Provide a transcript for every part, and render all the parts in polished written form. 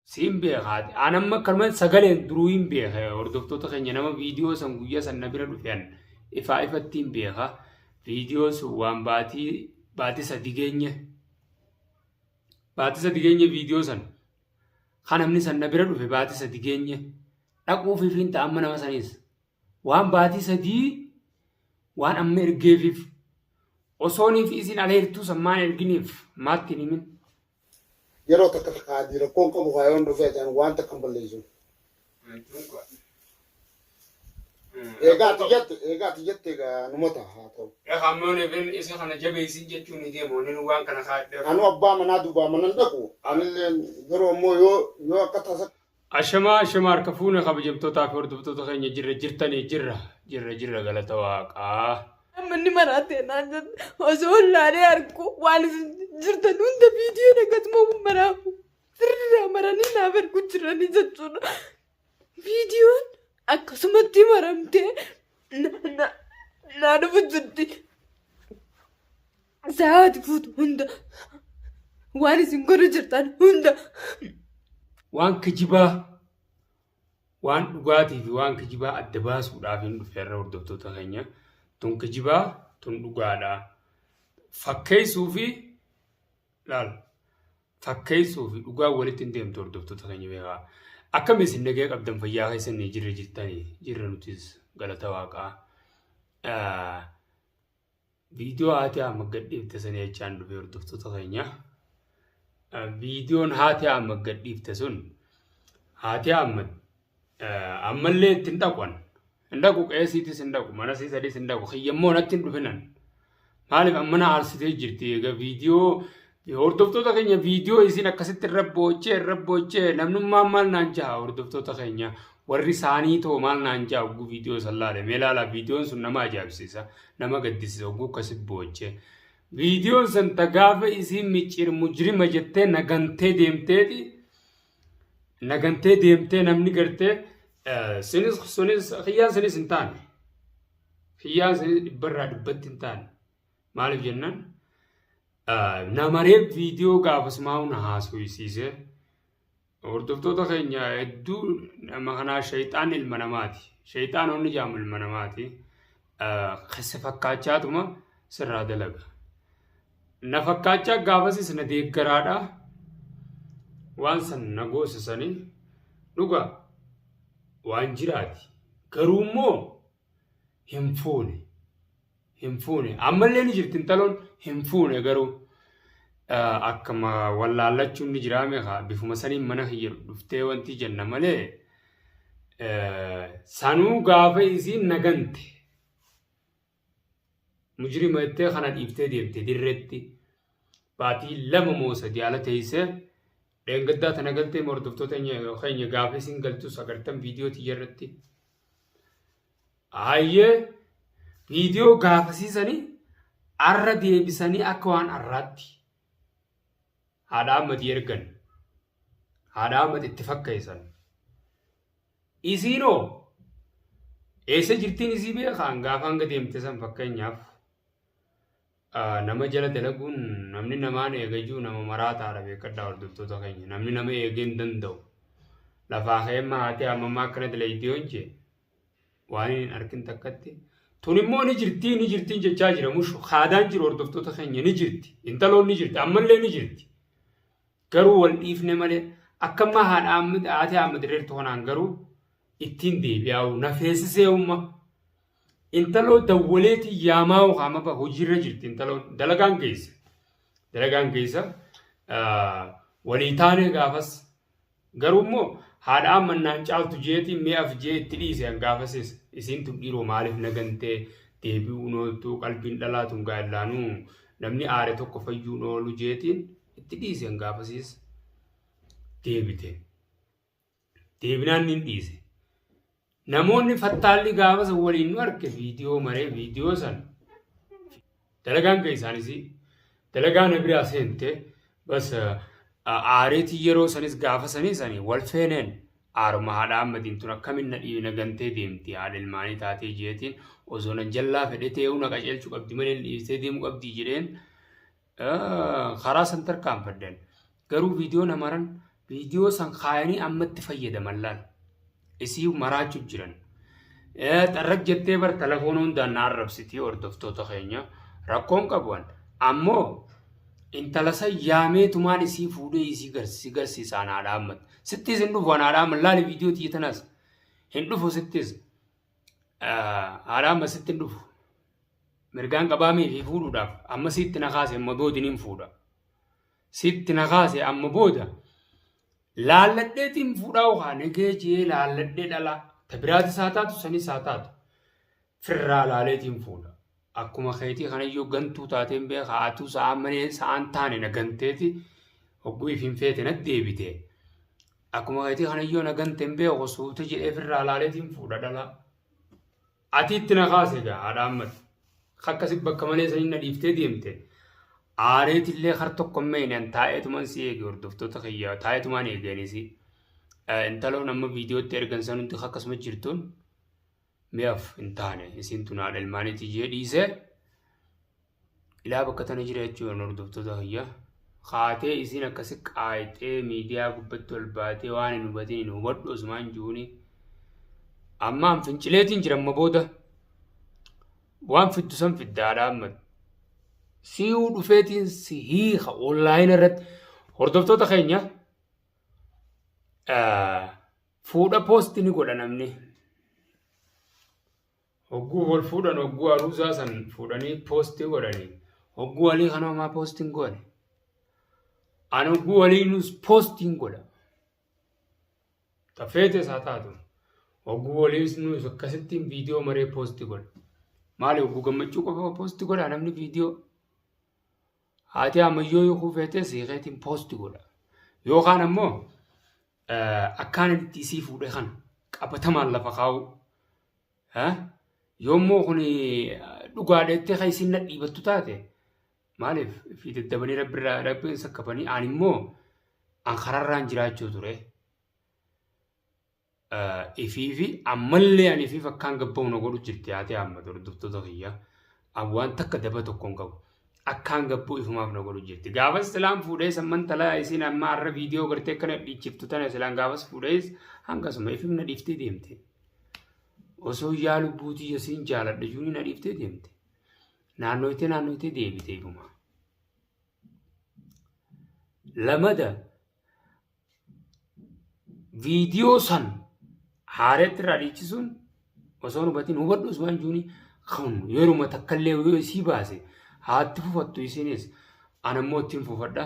سين بيخات أنا ما كمان سجلين دروين بيخا وردفتو تخيني نما فيديو سنقويا سنبرا دفن إفا تيم بيخا فيديو سوان باتي سديجيني فيديو سن خانا مني سنبرا دفن باتي سديجيني أقو في فين تأمنا مسانيس وان باتي سدي وان أمير جيفيف وصوني في إسين عليه تو سمان الجنيف ماتني من yeroo takka qaadii rakkoon qabu waayoon dhufee ta'an wanta kan balleessu. Eegaati jette numata haa ta'u. Hammoon even isa kana jabeessin jechuun ni deemu inni waan kana kaadhe. Anu abbaa manaa duubaa manan dhaqu anillee yeroo ammoo yoo akka tasa. Ashamaa harka fuune kabajamtootaa fi hordoftoota keenya jirtanii jirra galata waaqaa. Manni maraatee naan osoo laalee argu waan jirtan hunda viidiyoon akkasuma maraafu sirriidhaan maranii naaf ergu jiranii jechuudha. Viidiyoon akkasumatti maramtee naa dhufu jirti. Sa'aati fuutu hunda waan isin godhu jirtan hunda. Waan kijibaa waan dhugaatii fi waan kijibaa adda baasuudhaaf hin dhufeerra hordoftoota keenya. Tun kijibaa tun dhugaadhaa. Fakkeessuu fi dhugaa walitti hin deemtu hordoftoota keenya beekaa. Akkam isin nagee qabdan fayyaa keessanii jirra nutis galata waaqaa. Viidiyoo haati amma gadhiifte sanii jechaan dhufe hordoftoota keenya. Viidiyoon haati amma gadhiifte sun haati ammallee ittiin dhaqwan. Indaqu qeesiitis indaqu mana siisadis indaqu hiyyammoo natti hin dhufinan maaliif ammana aarsitee jirti egaa viidiyoo hordoftoota keenya viidiyoo isin akkasitti irra boochee namnummaan maal naan jaha hordoftoota keenya warri isaanii ta'u maal naan jaha ogguu viidiyoo sallaale mee ilaala viidiyoon sun nama ajaa'ibsiisa nama gaddisiisa ogguu akkasitti boochee viidiyoon san tagaafa isin mujrima jettee nagantee deemtee namni gartee sunis khiyyaan sunis hin taane khiyyaan sunis dhibbarraa dhibbatti hin taane maaliif jennaan namaree viidiyoo gaafasumaa na haasofsiise hordoftoota keenya hedduu nama kanaa shayxaan ilma namaati shayxaanonni jaamu ilma namaati keessa fakkaachaatuma sirraa dalaga na fakkaachaa gaafasis na deeggaraadha waan san na goosisanii dhugaa waan jiraati garuu immoo hin fuune ammallee ni jirti intaloon hin fuune garuu akkama wallaallachuun ni jiraame haa bifuma saniin mana hiyya dhuftee wanti jenna malee sanuu gaafa isiin nagante mujrima jettee kana dhiiftee deemte dirreetti baatii 2 moo 3 ala teessee Denggaddaa tana galtee hordoftoota keenya gaafa isin galtu sagartan viidiyoo tiyyarratti. Ayyee viidiyoo gaafasiisanii arra deebisanii akka waan arraatti. Haadha Ahmad ergan. Haadha Ahmad itti fakkeessan. Isiinoo eessa jirtiin isii beekaan gaafa hanga deemte san fakkeenyaaf. Nama jala dalaguun namni namaan eegajuu nama maraataadha beekadhaa hordoftoota keenya namni nama eegee hin danda'u lafaa keemma haati amammaa akkana dilaydiyoon jee waan hin arkin takkatti tun immoo ni jirtiin jechaa jira mushu haadaan jiru hordoftoota keenya ni jirti intaloon ni jirti ammallee ni jirti garuu wal dhiifne malee akkamma haati Ahmad reertu honaan garuu ittiin deebi'aa'u nafeessisee umma Intalo dawwaleeti yaamaa hama ba hojiirra jirti intalo dalagaan geessa walii taane gaafas garuu immoo haadha amannaan caaltu jeeti mi'aaf jee itti dhiise gaafasis isin tun dhiiroo maaliif nagantee deebi'uu nootu qalbiin dhalaatuun gaallaanuu namni aare tokko fayyuu noolu jeetiin itti dhiise gaafasis deebinaan ni dhiise. Namoonni fattaalli gaafasa waliin nu arge viidiyoo maree viidiyoo san dalagaan keessaanis dalagaan biraa seente bas aareetii yeroo sanis gaafasanii wal feeneen aaruma haadha Ahmadiin tun akkamiin na dhiibna gantee deemti haadha ilmaanii taatee jeetiin osoo nan jallaa fedhe tee'uu na qaceelchuu qabdi malee dhiibsee deemuu qabdi jedheen karaa san tarkaanfadden garuu viidiyoo namaran Viidiyoo san kaayanii ammatti fayyadaman laal. Isii maraachuuf jiran. Xarraq jettee bar telefoona hundaan na arrabsitii hordoftoota keenya rakkoon qabuun. Ammoo intala san yaameetumaan isii fuudhee isii garsiisaan haadha ammat. Sittis hin dhufu haadha ammat laali viidiyoo tiitanas. Hin dhufu sittis. Haadha ammat sitti hin dhufu. Mirgaan qabaamee fi fuudhuudhaaf amma sitti na kaase amma boodin hin fuudha. Sitti na kaase amma booda laalladheetiin fuudhaa waan egeejee laalladhee dhalaa tabiraati isaa taatu sanis isaa taatu firraa laaleetiin fuudha. Akkuma keetii kanayyoo gantuu taateen beeka haatuu sa'aan malee sa'aan taane na ganteeti hogguu ifin feete na deebite. Akkuma keetii kanayyoo na ganteen beeka suute jedhee firraa laaleetiin fuudha dhalaa. Ati itti na kaase gaa haadha ammat. Akkasii bakka malee sanii na dhiiftee deemte. Aareetillee har tokko meeshaan taa'eetumaan si eege hordoftoota kiyyaa taa'eetumaan eeganisi. Intaloo nama viidiyootti ergan sanutti akkasuma jirtuun mi'aaf hin taane isin tunaadha ilmaaniiti jee dhiisee ilaa bakka tana jira jechuudha hordoftoota kiyyaa. Kaatee isin akkasi qaayixee miidiyaa gubbatti ol baatee waan hin hubatiin hin hubadhu osumaan juuni. Ammaan fincileetiin jira amma booda waan fiddu san fiddaadha amma. Si'uu dhufeetiin si hiika onlaayinii irratti hordoftoota keenya fuudha poostii ni godha namni. Hogguu wal fuudhan hogguu aruusaa san fuudhanii poostii godhanii hogguu walii kana homaa poostiin godhe. Ani hogguu walii nus poostiin godha. Tafeete isaa taatu hogguu walii nus akkasittiin viidiyoo maree poostii godha. Maali hogguu gammachuu qofa poostii godha namni viidiyoo. Haati ammayyoo yoo kuufeete seeqeetiin poosti godha. Yookaan ammoo akkaan itti isii fuudhee kan qabatamaan lafa kaa'u. Yoommoo kun dhugaadheettee kan isin na dhiibattu taate maaliif fi daddabanii rabbiin sakkabanii aan immoo an kararraan jiraachuu ture. Ifiifi ammallee an ifiif akkaan gabba'u na godhu jirti haati amma hordoftoota kiyyaa. An waan takka daba tokkoon qabu. Akkaan gabbuu ifumaaf na godhu jirti. Gaafas silaan fuudhee samman talaa isin amma har'a viidiyoo gartee akkana dhiichiftu tana silaan gaafas fuudhees hangasuma ifim na dhiiftee deemte. Osoo yaa lubbuutii isin jaaladha juuni na dhiiftee deemte. Naannooyitee deebite ifuma. Lamada viidiyoo san haareetti irraa dhiichisuun osoo hubatiin hubadhus waan juuni kan yeruma takkallee yoo isii baase. Haati fufattu isinis anammoo ittiin fufadha.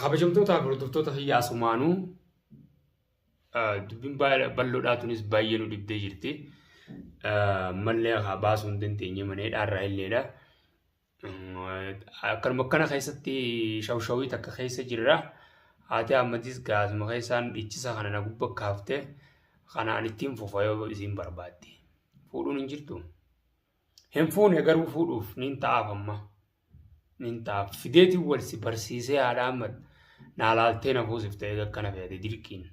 Kabajamtootaa fi hordoftoota kiyyaa asumaanuu dubbiin bal'oodhaatunis baay'ee nu dhibdee jirti. Mallee baasuu hin dandeenye maneedhaarraa illeedha. Akkanuma akkana keessatti shawshawii takka keessa jirra. Haati ammatis gaasuma keessaan dhiichisa kana na gubba kaaftee kanaan ittiin fufa yoo isin barbaadde. Fuudhuun hin jirtu. Hin fuune garuu fuudhuuf nin ta'aaf amma. Nin ta'aaf fideetiin wal si barsiisee haadha amma naalaaltee na fuusifte akkana fe'ate dirqiin.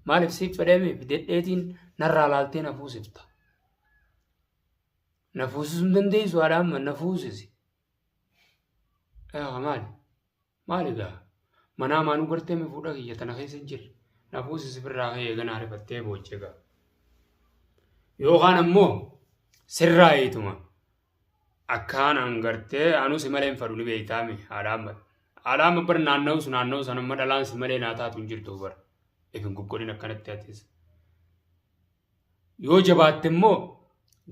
Maaliif siif fedhame fidedheetiin narraa laaltee na fuusifta. Na fuusisuu hin dandeessu haadha amma na fuusisi. Maali? Maali gaa? Manaa maanuu gartee mi fuudha kiyya tana keessa hin jirre. Na fuusisi birraa ka'ee ganaa rifattee boochee gaa. Yookaan ammoo sirraa eetuma. Akkaan angartee anuu si malee hin fadhu ni beektaami haadha amma. Haadha amma bar naanna'u sana amma dhalaan si malee naa taatu hin jirtu bar. Ifin goggodhin akkanatti haatisa. Yoo jabaatte immoo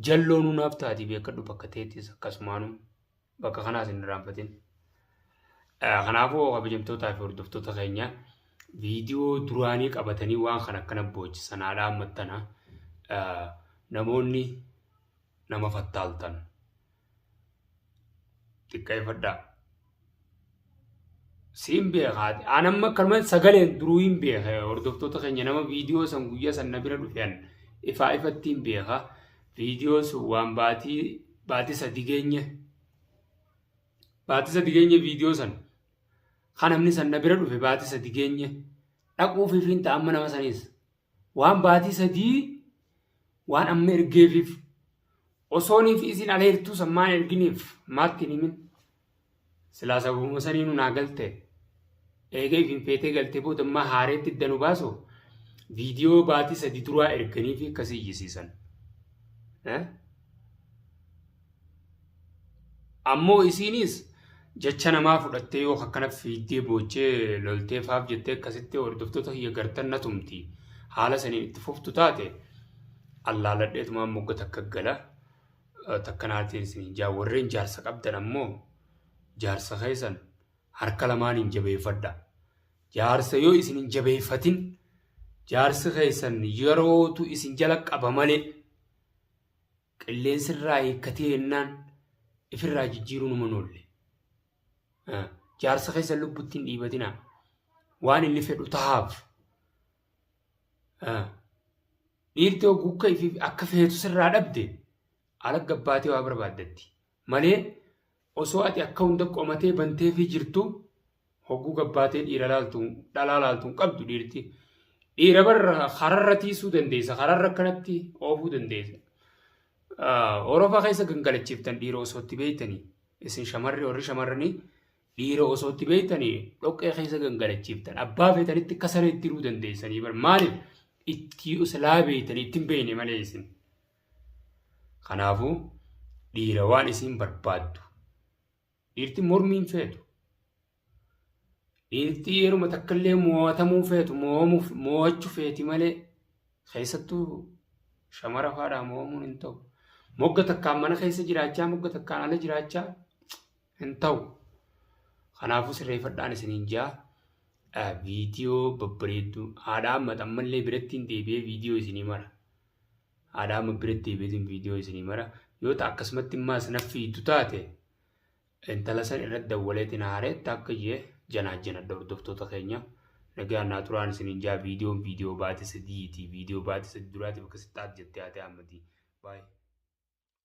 jalloo nuunaaf taati beekadhu bakka teettis akkasumaanuu bakka kanaas hin irraanfatin. Kanaafuu kabajamtootaa fi hordoftoota keenya viidiyoo duraanii qabatanii waan kan akkana boochisan haadha ammattana namoonni nama fattaaltan. Xiqqeeffadhaa. Siin beekaati. Anamma akkanuma sagaleen duruu hin beeka. Hordoftoota keenya nama viidiyoo san guyyaa san na bira dhufeen ifaa ifatti hin beeka. Viidiyoo sun waan baatii sadi geenye. Baatii sadi geenye viidiyoo san. Kan namni san na bira dhufe baatii sadi geenye. Dhaquuf ifiin ta'amma nama saniis. Waan baatii sadii waan amma ergeefiif. Osooniif isin ala hirtuu sammaan erginiif maatti himin. Silaa sababuma sanii nu naa galte. eegee finfeetee galtee booda ammaa haareetti iddanu baasu viidiyoo baatii 3 duraa erganii fi akkasii iyyisiisan. Ammoo isiinis jecha namaa fudhattee yoo akkana fiiddee boochee loltee faaf jettee akkasitti hordoftoota hiyya gartan na tumti. Haala saniin itti fuftu taate allaaladheetumaan mogga takka gala takkanaatiin isin warreen jaarsa qabdan ammoo jaarsa keessan harka lamaan hin jabeeffadha. Jaarsa yoo isin hin jabeeffatin jaarsa keessan yerootu isin jala qaba malee qilleensirraa hiikkatee jennaan ifirraa jijjiiruu numa noolle. Jaarsa keessan lubbutti hin dhiibatina. Waan inni fedhu tahaaf. Dhiirti oguu akka feetu sirraa dhabde ala gabbaatee waa barbaaddatti. Malee osoo ati akka hunda qomatee bantee fi jirtu hogguu gabbaatee dhalaa laaltuun qabdu dhiirti. Dhiira barra hararra tiisuu dandeessa. Hararra akkanatti oofuu dandeessa. Orofa keessa gangalachiiftan dhiira osoo itti beeytanii. Isin shamarri warri shamarranii dhiira osoo itti beeytanii dhoqqee keessa gangalachiiftan. Abbaa feetanitti akka saree itti hiruu dandeessanii bar maaliif itti uslaa beeytanii ittiin beeyne malee isin. Kanaafuu dhiira waan isin barbaaddu. Dhiirti mormiin feetu. Dhiirti yeruma takkallee mo'atamuu feetu mo'achuu feeti malee keessattuu shamara faadhaa mo'amuun hin ta'u. Mogga takkaan mana keessa jiraachaa mogga takkaan ala jiraachaa hin ta'u. Kanaafuu sirreeffadhaan isiniin jaa viidiyoo babbareedduu haadha amma ammallee biratti hin deebi'ee viidiyoo isinii mara. Haadha amma biratti deebi'ee viidiyoo isinii mara. Yoo ta'a akkasumatti immaa sana fiitu taate intala san irratti dawwaleetiin haareetti akka jee janaajjanadha hordoftoota keenya. Nagaan naa turaan isiniin jaa viidiyoo baatii 3 viidiyoo baatii 3 duraatiif akkasitti jettee haatee ammati. Bye.